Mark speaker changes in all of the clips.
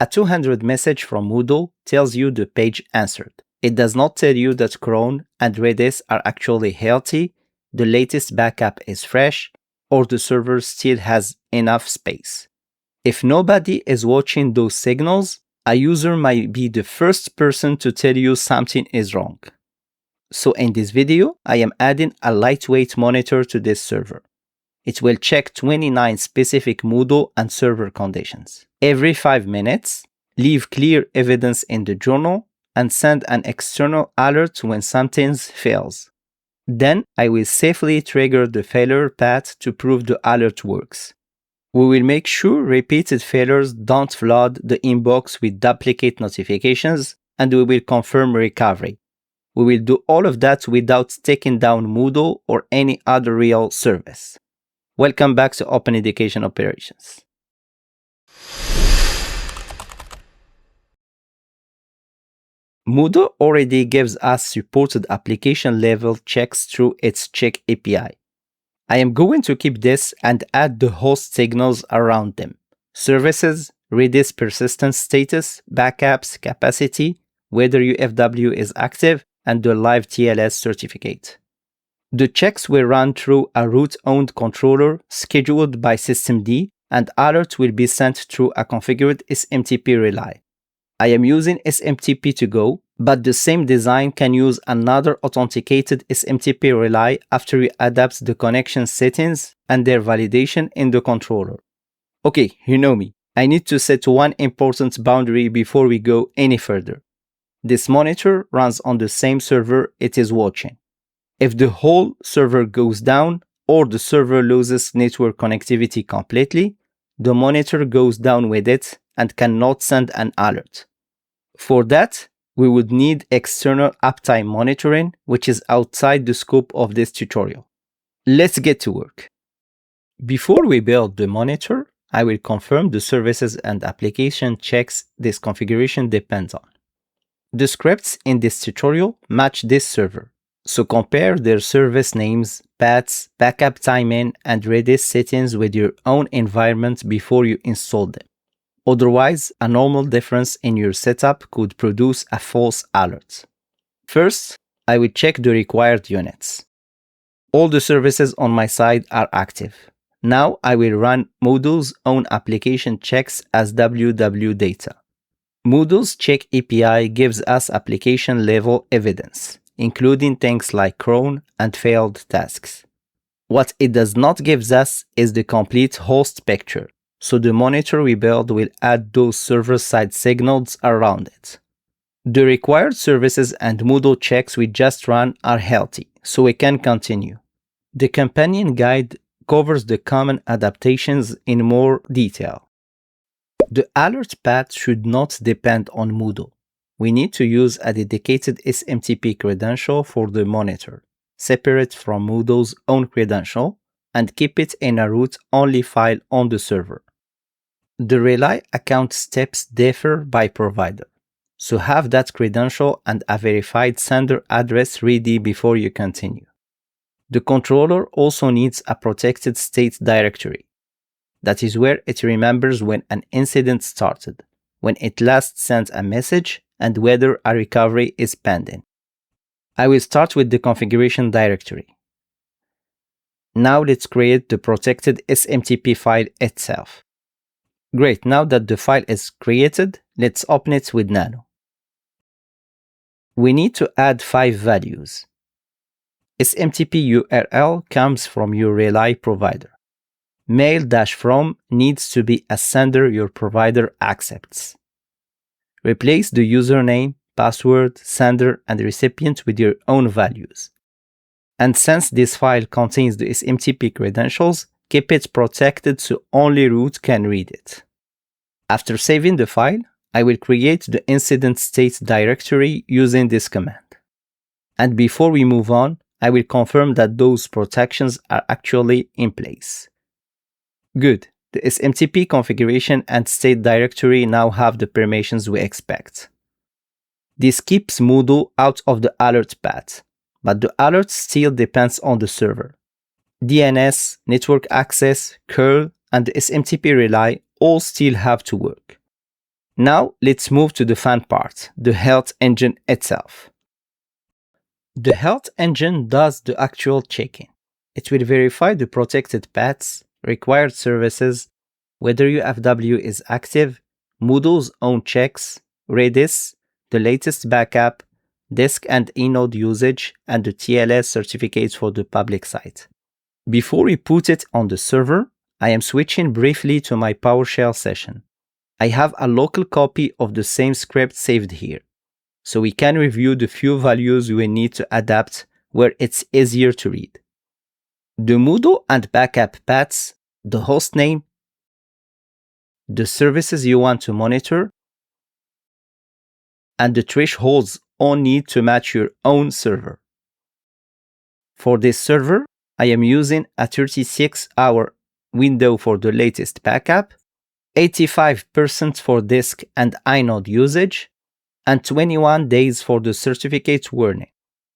Speaker 1: A 200 message from Moodle tells you the page answered. It does not tell you that cron and Redis are actually healthy, the latest backup is fresh, or the server still has enough space. If nobody is watching those signals, a user might be the first person to tell you something is wrong. So in this video, I am adding a lightweight monitor to this server. It will check 29 specific Moodle and server conditions. Every 5 minutes, leave clear evidence in the journal and send an external alert when something fails. Then I will safely trigger the failure path to prove the alert works. We will make sure repeated failures don't flood the inbox with duplicate notifications, and we will confirm recovery. We will do all of that without taking down Moodle or any other real service. Welcome back to Open Education Operations. Moodle already gives us supported application level checks through its check API. I am going to keep this and add the host signals around them: services, Redis persistence status, backups, capacity, whether UFW is active, and the live TLS certificate. The checks will run through a root-owned controller scheduled by systemd, and alerts will be sent through a configured SMTP relay. I am using SMTP to go, but the same design can use another authenticated SMTP relay after you adapt the connection settings and their validation in the controller. Okay, you know me. I need to set one important boundary before we go any further. This monitor runs on the same server it is watching. If the whole server goes down or the server loses network connectivity completely, the monitor goes down with it and cannot send an alert. For that, we would need external uptime monitoring, which is outside the scope of this tutorial. Let's get to work. Before we build the monitor, I will confirm the services and application checks this configuration depends on. The scripts in this tutorial match this server, so compare their service names, paths, backup timing, and Redis settings with your own environment before you install them. Otherwise, a normal difference in your setup could produce a false alert. First, I will check the required units. All the services on my side are active. Now I will run Moodle's own application checks as WW data. Moodle's check API gives us application level evidence, including things like cron and failed tasks. What it does not give us is the complete host picture, so the monitor we build will add those server-side signals around it. The required services and Moodle checks we just ran are healthy, so we can continue. The companion guide covers the common adaptations in more detail. The alert path should not depend on Moodle. We need to use a dedicated SMTP credential for the monitor, separate from Moodle's own credential, and keep it in a root-only file on the server. The relay account steps differ by provider, so have that credential and a verified sender address ready before you continue. The controller also needs a protected state directory. That is where it remembers when an incident started, when it last sent a message, and whether a recovery is pending. I will start with the configuration directory. Now let's create the protected SMTP file itself. Great, now that the file is created, let's open it with Nano. We need to add 5 values. SMTP URL comes from your relay provider. Mail-from needs to be a sender your provider accepts. Replace the username, password, sender, and recipient with your own values. And since this file contains the SMTP credentials, keep it protected so only root can read it. After saving the file, I will create the incident state directory using this command. And before we move on, I will confirm that those protections are actually in place. Good, the SMTP configuration and state directory now have the permissions we expect. This keeps Moodle out of the alert path, but the alert still depends on the server. DNS, network access, curl, and the SMTP relay all still have to work. Now let's move to the fun part, the health engine itself. The health engine does the actual checking. It will verify the protected paths, required services, whether UFW is active, Moodle's own checks, Redis, the latest backup, disk and inode usage, and the TLS certificates for the public site. Before we put it on the server, I am switching briefly to my PowerShell session. I have a local copy of the same script saved here, so we can review the few values we need to adapt where it's easier to read. The Moodle and backup paths, the hostname, the services you want to monitor, and the thresholds all need to match your own server. For this server, I am using a 36-hour window for the latest backup, 85% for disk and inode usage, and 21 days for the certificate warning.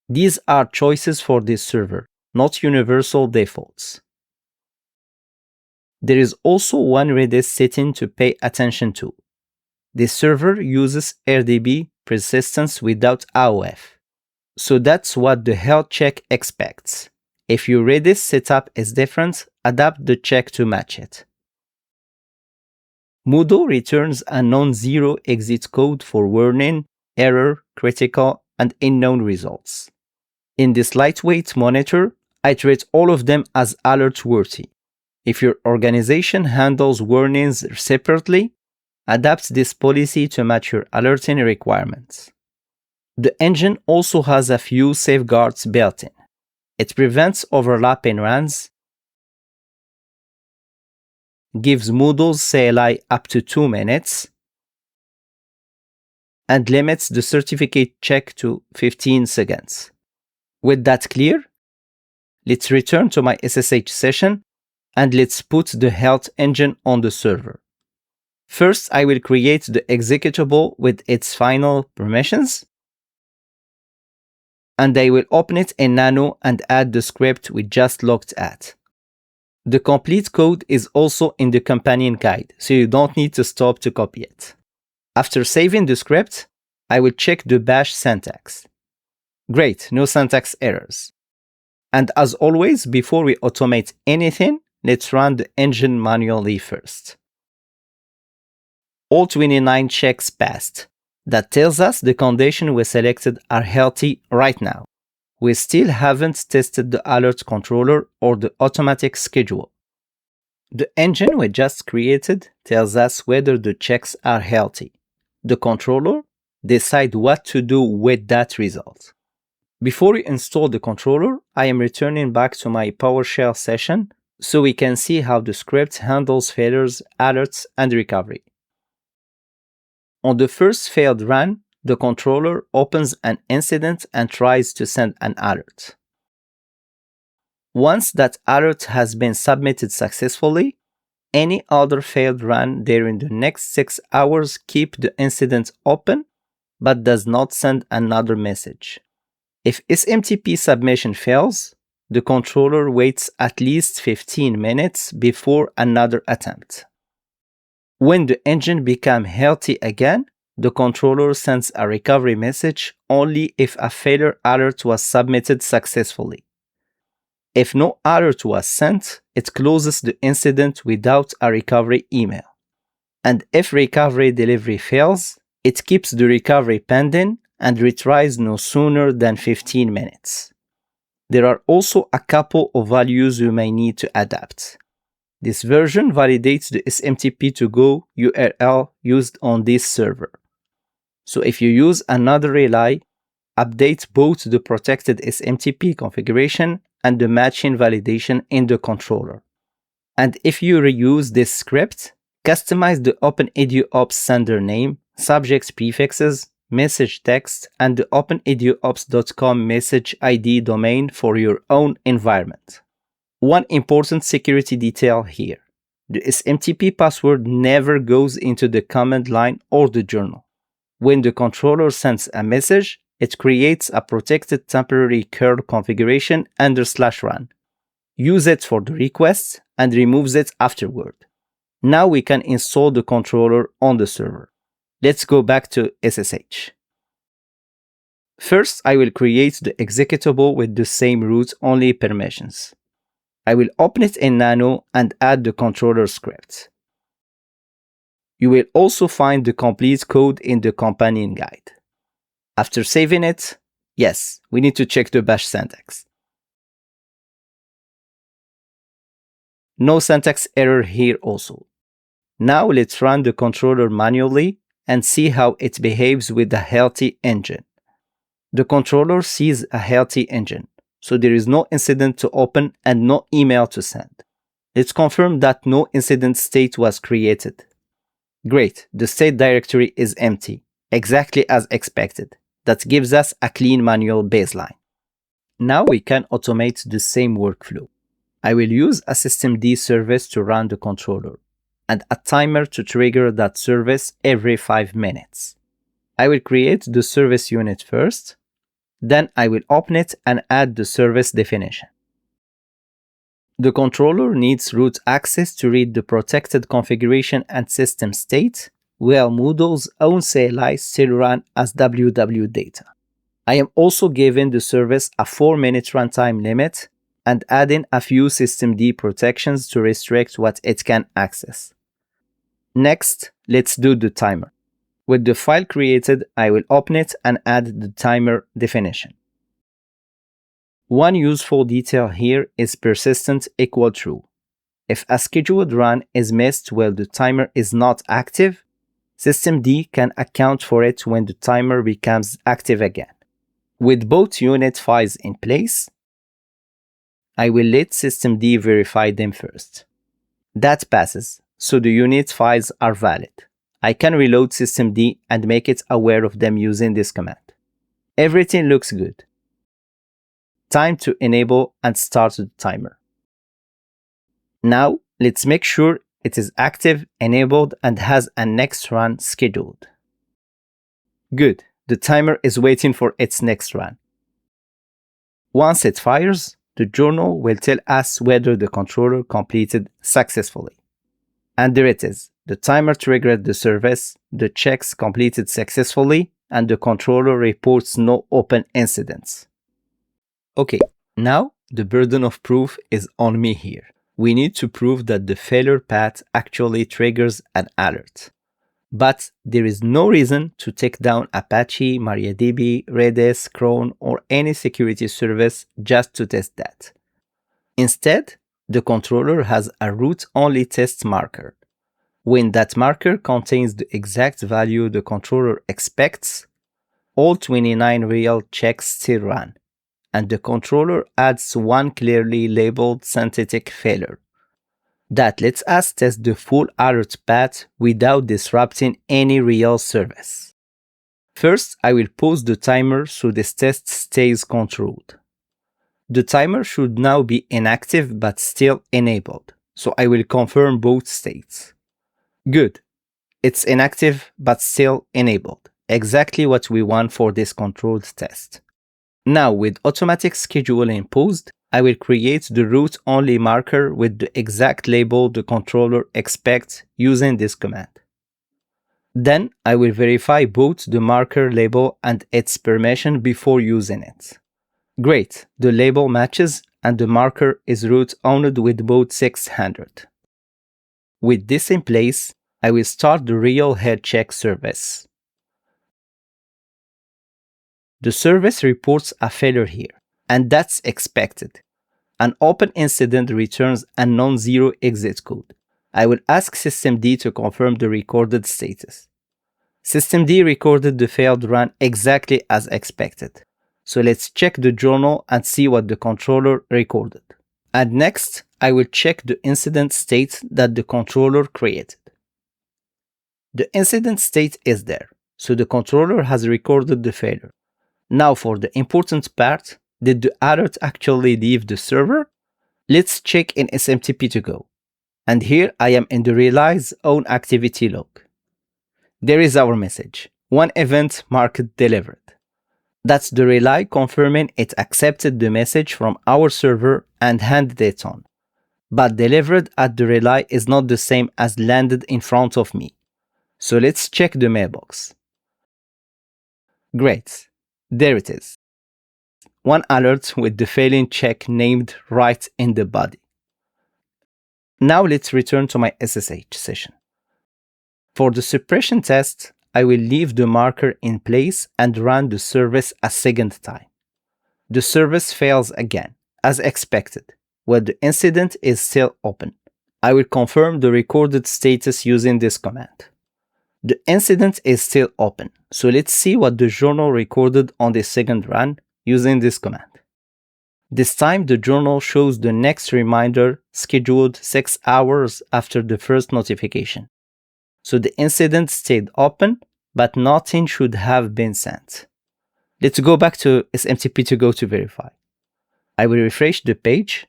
Speaker 1: These are choices for this server, not universal defaults. There is also one Redis setting to pay attention to. This server uses RDB persistence without AOF. So that's what the health check expects. If your Redis setup is different, adapt the check to match it. Moodle returns a non-zero exit code for warning, error, critical, and unknown results. In this lightweight monitor, I treat all of them as alert-worthy. If your organization handles warnings separately, adapt this policy to match your alerting requirements. The engine also has a few safeguards built in. It prevents overlapping runs, gives Moodle's CLI up to 2 minutes, and limits the certificate check to 15 seconds. With that clear, let's return to my SSH session and let's put the health engine on the server. First, I will create the executable with its final permissions, and I will open it in Nano and add the script we just looked at. The complete code is also in the companion guide, so you don't need to stop to copy it. After saving the script, I will check the bash syntax. Great, no syntax errors. And as always, before we automate anything, let's run the engine manually first. All 29 checks passed. That tells us the conditions we selected are healthy right now. We still haven't tested the alert controller or the automatic schedule. The engine we just created tells us whether the checks are healthy. The controller decides what to do with that result. Before we install the controller, I am returning back to my PowerShell session so we can see how the script handles failures, alerts, and recovery. On the first failed run, the controller opens an incident and tries to send an alert. Once that alert has been submitted successfully, any other failed run during the next 6 hours keep the incident open but does not send another message. If SMTP submission fails, the controller waits at least 15 minutes before another attempt. When the engine becomes healthy again, the controller sends a recovery message only if a failure alert was submitted successfully. If no alert was sent, it closes the incident without a recovery email. And if recovery delivery fails, it keeps the recovery pending and retries no sooner than 15 minutes. There are also a couple of values you may need to adapt. This version validates the SMTP2Go URL used on this server. So if you use another relay, update both the protected SMTP configuration and the matching validation in the controller. And if you reuse this script, customize the OpenEduOps sender name, subject prefixes, message text, and the OpenEduOps.com message ID domain for your own environment. One important security detail here. The SMTP password never goes into the command line or the journal. When the controller sends a message, it creates a protected temporary curl configuration under /run. Use it for the requests and removes it afterward. Now we can install the controller on the server. Let's go back to SSH. First, I will create the executable with the same root-only permissions. I will open it in Nano and add the controller script. You will also find the complete code in the companion guide. After saving it, yes, we need to check the bash syntax. No syntax error here also. Now let's run the controller manually and see how it behaves with a healthy engine. The controller sees a healthy engine, so there is no incident to open and no email to send. Let's confirm that no incident state was created. Great, the state directory is empty, exactly as expected. That gives us a clean manual baseline. Now we can automate the same workflow. I will use a systemd service to run the controller, and a timer to trigger that service every 5 minutes. I will create the service unit first, then I will open it and add the service definition. The controller needs root access to read the protected configuration and system state, while Moodle's own CLI still run as WW data. I am also giving the service a 4-minute runtime limit and adding a few systemd protections to restrict what it can access. Next, let's do the timer. With the file created, I will open it and add the timer definition. One useful detail here is persistent equal true. If a scheduled run is missed while the timer is not active, systemd can account for it when the timer becomes active again. With both unit files in place, I will let systemd verify them first. That passes, so the unit files are valid. I can reload systemd and make it aware of them using this command. Everything looks good. Time to enable and start the timer. Now, let's make sure it is active, enabled, and has a next run scheduled. Good, the timer is waiting for its next run. Once it fires, the journal will tell us whether the controller completed successfully. And there it is. The timer triggered the service, the checks completed successfully, and the controller reports no open incidents. Okay, now the burden of proof is on me here. We need to prove that the failure path actually triggers an alert. But there is no reason to take down Apache, MariaDB, Redis, cron, or any security service just to test that. Instead, the controller has a root-only test marker. When that marker contains the exact value the controller expects, all 29 real checks still run, and the controller adds one clearly labeled synthetic failure. That lets us test the full alert path without disrupting any real service. First, I will pause the timer so this test stays controlled. The timer should now be inactive but still enabled, so I will confirm both states. Good. It's inactive but still enabled. Exactly what we want for this controlled test. Now, with automatic scheduling paused, I will create the root-only marker with the exact label the controller expects using this command. Then, I will verify both the marker label and its permission before using it. Great, the label matches and the marker is root-owned with both 600. With this in place, I will start the real head check service. The service reports a failure here, and that's expected. An open incident returns a non-zero exit code. I will ask systemd to confirm the recorded status. Systemd recorded the failed run exactly as expected. So let's check the journal and see what the controller recorded. And next, I will check the incident state that the controller created. The incident state is there, so the controller has recorded the failure. Now for the important part, did the alert actually leave the server? Let's check in SMTP to go. And here I am in the realize own activity log. There is our message. One event marked delivered. That's the relay confirming it accepted the message from our server and handed it on. But delivered at the relay is not the same as landed in front of me. So let's check the mailbox. Great, there it is. One alert with the failing check named right in the body. Now let's return to my SSH session. For the suppression test, I will leave the marker in place and run the service a second time. The service fails again, as expected, where the incident is still open. I will confirm the recorded status using this command. The incident is still open, so let's see what the journal recorded on the second run using this command. This time the journal shows the next reminder scheduled 6 hours after the first notification. So the incident stayed open, but nothing should have been sent. Let's go back to SMTP to go to verify. I will refresh the page.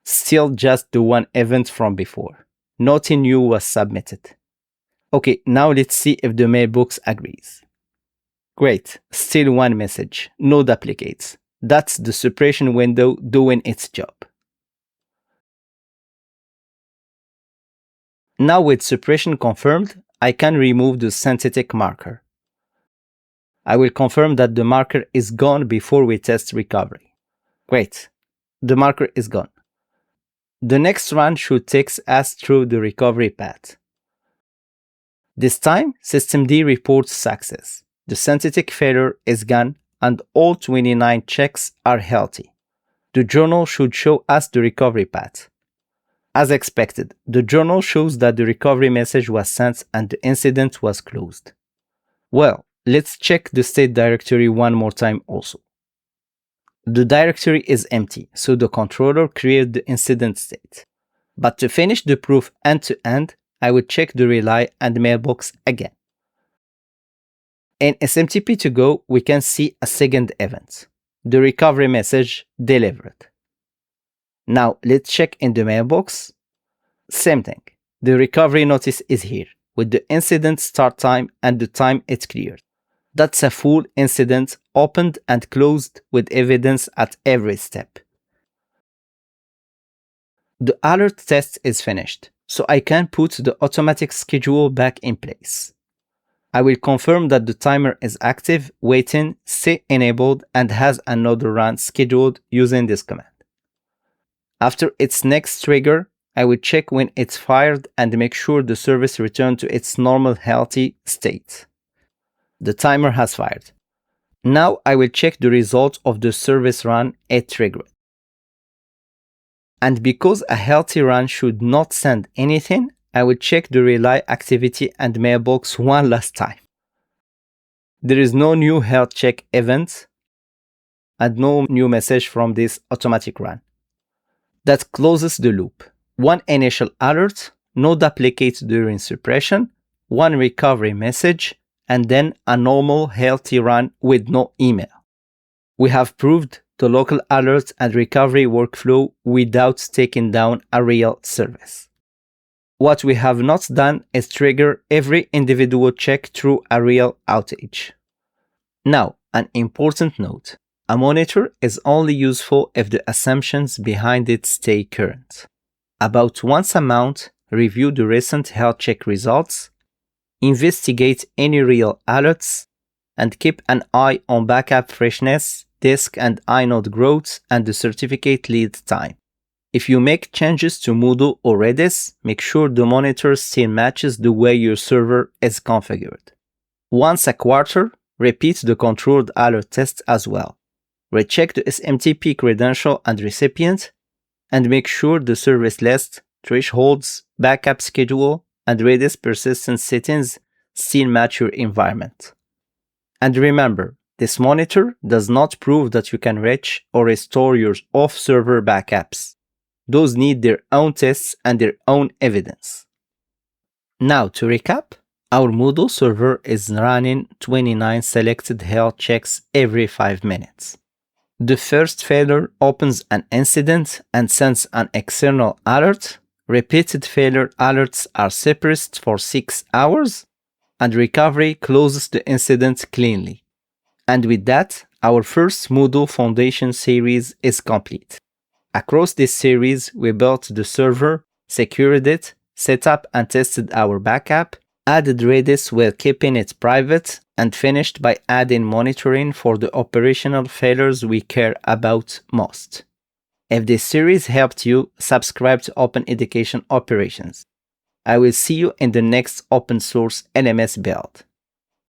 Speaker 1: Still just the one event from before. Nothing new was submitted. Okay, now let's see if the mailbox agrees. Great, still one message, no duplicates. That's the suppression window doing its job. Now with suppression confirmed, I can remove the synthetic marker. I will confirm that the marker is gone before we test recovery. Great, the marker is gone. The next run should take us through the recovery path. This time, systemd reports success. The synthetic failure is gone and all 29 checks are healthy. The journal should show us the recovery path. As expected, the journal shows that the recovery message was sent and the incident was closed. Well, let's check the state directory one more time also. The directory is empty, so the controller created the incident state. But to finish the proof end-to-end, I will check the relay and mailbox again. In SMTP2Go, we can see a second event, the recovery message delivered. Now let's check in the mailbox. Same thing, the recovery notice is here, with the incident start time and the time it cleared. That's a full incident opened and closed with evidence at every step. The alert test is finished, so I can put the automatic schedule back in place. I will confirm that the timer is active, waiting, stay enabled, and has another run scheduled using this command. After its next trigger, I will check when it's fired and make sure the service returned to its normal healthy state. The timer has fired. Now I will check the result of the service run it triggered. And because a healthy run should not send anything, I will check the relay activity and mailbox one last time. There is no new health check event and no new message from this automatic run. That closes the loop. One initial alert, no duplicates during suppression, one recovery message, and then a normal healthy run with no email. We have proved the local alert and recovery workflow without taking down a real service. What we have not done is trigger every individual check through a real outage. Now, an important note. A monitor is only useful if the assumptions behind it stay current. About once a month, review the recent health check results, investigate any real alerts, and keep an eye on backup freshness, disk and inode growth, and the certificate lead time. If you make changes to Moodle or Redis, make sure the monitor still matches the way your server is configured. Once a quarter, repeat the controlled alert test as well. Recheck the SMTP credential and recipient, and make sure the service list, thresholds, backup schedule, and Redis persistence settings still match your environment. And remember, this monitor does not prove that you can reach or restore your off-server backups. Those need their own tests and their own evidence. Now to recap, our Moodle server is running 29 selected health checks every 5 minutes. The first failure opens an incident and sends an external alert. Repeated failure alerts are suppressed for 6 hours, and recovery closes the incident cleanly. And with that, our first Moodle Foundation series is complete. Across this series, we built the server, secured it, set up and tested our backup, added Redis while keeping it private, and finished by adding monitoring for the operational failures we care about most. If this series helped you, subscribe to Open Education Operations. I will see you in the next open source LMS build.